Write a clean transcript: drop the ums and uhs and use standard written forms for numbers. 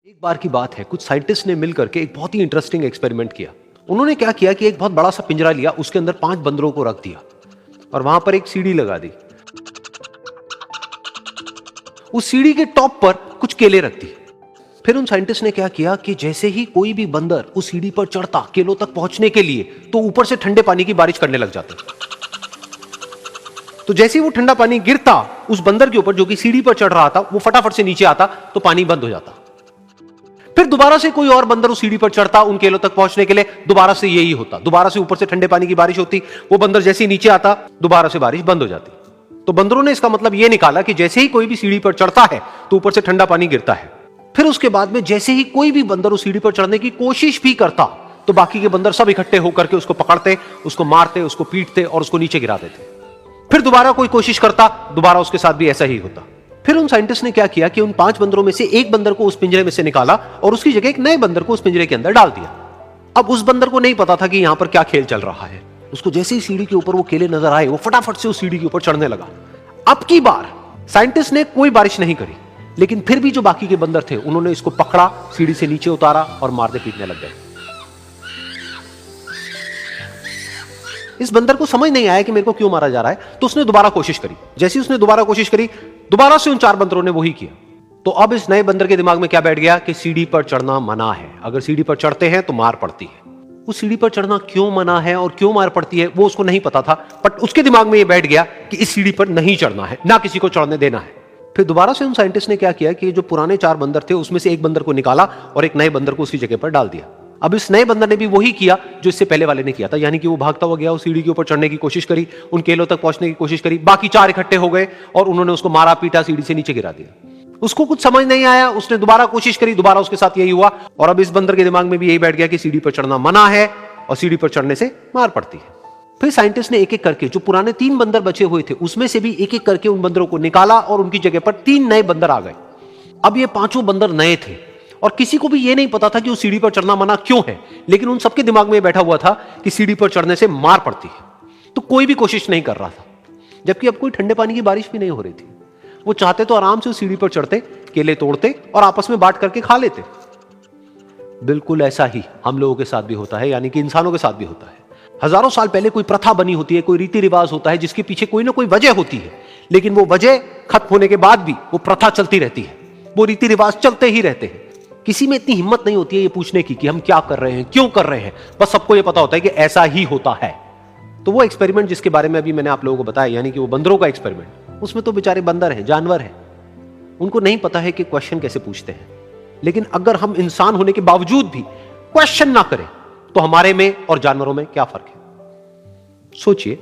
एक बार की बात है, कुछ साइंटिस्ट ने मिलकर के एक बहुत ही इंटरेस्टिंग एक्सपेरिमेंट किया। उन्होंने क्या किया कि एक बहुत बड़ा सा पिंजरा लिया, उसके अंदर 5 बंदरों को रख दिया और वहां पर एक सीढ़ी लगा दी। उस सीढ़ी के टॉप पर कुछ केले रख दी। फिर उन साइंटिस्ट ने क्या किया कि जैसे ही कोई भी बंदर उस सीढ़ी पर चढ़ता केलों तक पहुंचने के लिए, तो ऊपर से ठंडे पानी की बारिश करने लग जाते। तो जैसे ही वो ठंडा पानी गिरता उस बंदर के ऊपर जो कि सीढ़ी पर चढ़ रहा था, वो फटाफट से नीचे आता तो पानी बंद हो जाता। फिर दोबारा से कोई और बंदर उस सीढ़ी पर चढ़ता उन केलों तक पहुंचने के लिए, दोबारा से यही होता। दोबारा से ऊपर से ठंडे पानी की बारिश होती, वो बंदर जैसे ही नीचे आता दोबारा से बारिश बंद हो जाती। तो बंदरों ने इसका मतलब यह निकाला कि जैसे ही कोई भी सीढ़ी पर चढ़ता है तो ऊपर से ठंडा पानी गिरता है। फिर उसके बाद में जैसे ही कोई भी बंदर उस सीढ़ी पर चढ़ने की कोशिश भी करता तो बाकी के बंदर सब इकट्ठे होकर के उसको पकड़ते, उसको मारते, उसको पीटते और उसको नीचे गिरा देते। फिर दोबारा कोई कोशिश करता, दोबारा उसके साथ भी ऐसा ही होता। फिर उन साइंटिस्ट ने क्या किया कि उन 5 बंदरों में से एक बंदर को उस पिंजरे में से निकाला और उसकी जगह एक नए बंदर को उस पिंजरे के अंदर डाल दिया। अब उस बंदर को नहीं पता था कि यहां पर क्या खेल चल रहा है। उसको जैसे ही सीढ़ी के ऊपर वो केले नजर आए, वो फटाफट से उस सीढ़ी के ऊपर चढ़ने लगा। अब की बार साइंटिस्ट ने कोई बारिश नहीं करी, लेकिन फिर भी जो बाकी के बंदर थे उन्होंने इसको पकड़ा, सीढ़ी से नीचे उतारा और मारने पीटने लग गए। इस बंदर को समझ नहीं आया कि मेरे को क्यों मारा जा रहा है, तो उसने दोबारा कोशिश करी। जैसे ही उसने दोबारा कोशिश करी, दोबारा से उन 4 बंदरों ने वही किया। तो अब इस नए बंदर के दिमाग में क्या बैठ गया कि सीढ़ी पर चढ़ना मना है, अगर सीढ़ी पर चढ़ते हैं तो मार पड़ती है। उस सीढ़ी पर चढ़ना क्यों मना है और क्यों मार पड़ती है वो उसको नहीं पता था, बट उसके दिमाग में ये बैठ गया कि इस सीढ़ी पर नहीं चढ़ना है, ना किसी को चढ़ने देना है। फिर दोबारा से उन साइंटिस्ट ने क्या किया कि जो पुराने 4 बंदर थे उसमें से एक बंदर को निकाला और एक नए बंदर को उसकी जगह पर डाल दिया। अब इस नए बंदर ने भी वही किया जो इससे पहले वाले ने किया था, यानी कि वो भागता हुआ गया, उस सीढ़ी के ऊपर चढ़ने की कोशिश करी, उन केलों तक पहुंचने की कोशिश करी। बाकी 4 इकट्ठे हो गए और उन्होंने उसको मारा पीटा, सीढ़ी से नीचे गिरा दिया। उसको कुछ समझ नहीं आया, उसने दोबारा कोशिश करी, दोबारा उसके साथ यही हुआ। और अब इस बंदर के दिमाग में भी यही बैठ गया कि सीढ़ी पर चढ़ना मना है और सीढ़ी पर चढ़ने से मार पड़ती है। फिर साइंटिस्ट ने एक एक करके जो पुराने 3 बंदर बचे हुए थे उसमें से भी एक एक करके उन बंदरों को निकाला और उनकी जगह पर 3 नए बंदर आ गए। अब ये 5 बंदर नए थे और किसी को भी ये नहीं पता था कि उस सीढ़ी पर चढ़ना मना क्यों है, लेकिन उन सबके दिमाग में बैठा हुआ था कि सीढ़ी पर चढ़ने से मार पड़ती है। तो कोई भी कोशिश नहीं कर रहा था, जबकि अब कोई ठंडे पानी की बारिश भी नहीं हो रही थी। वो चाहते तो आराम से उस सीढ़ी पर चढ़ते, केले तोड़ते और आपस में बांट करके खा लेते। बिल्कुल ऐसा ही हम लोगों के साथ भी होता है, यानी कि इंसानों के साथ भी होता है। हजारों साल पहले कोई प्रथा बनी होती है, कोई रीति रिवाज होता है जिसके पीछे कोई ना कोई वजह होती है, लेकिन वो वजह खत्म होने के बाद भी वो प्रथा चलती रहती है, वो रीति रिवाज चलते ही रहते हैं। किसी में इतनी हिम्मत नहीं होती है ये पूछने की कि हम क्या कर रहे हैं, क्यों कर रहे हैं। बस सबको ये पता होता है कि ऐसा ही होता है। तो वो एक्सपेरिमेंट जिसके बारे में अभी मैंने आप लोगों को बताया, यानी कि वो बंदरों का एक्सपेरिमेंट, उसमें तो बेचारे बंदर हैं, जानवर हैं, उनको नहीं पता है कि क्वेश्चन कैसे पूछते हैं। लेकिन अगर हम इंसान होने के बावजूद भी क्वेश्चन ना करें तो हमारे में और जानवरों में क्या फर्क है, सोचिए।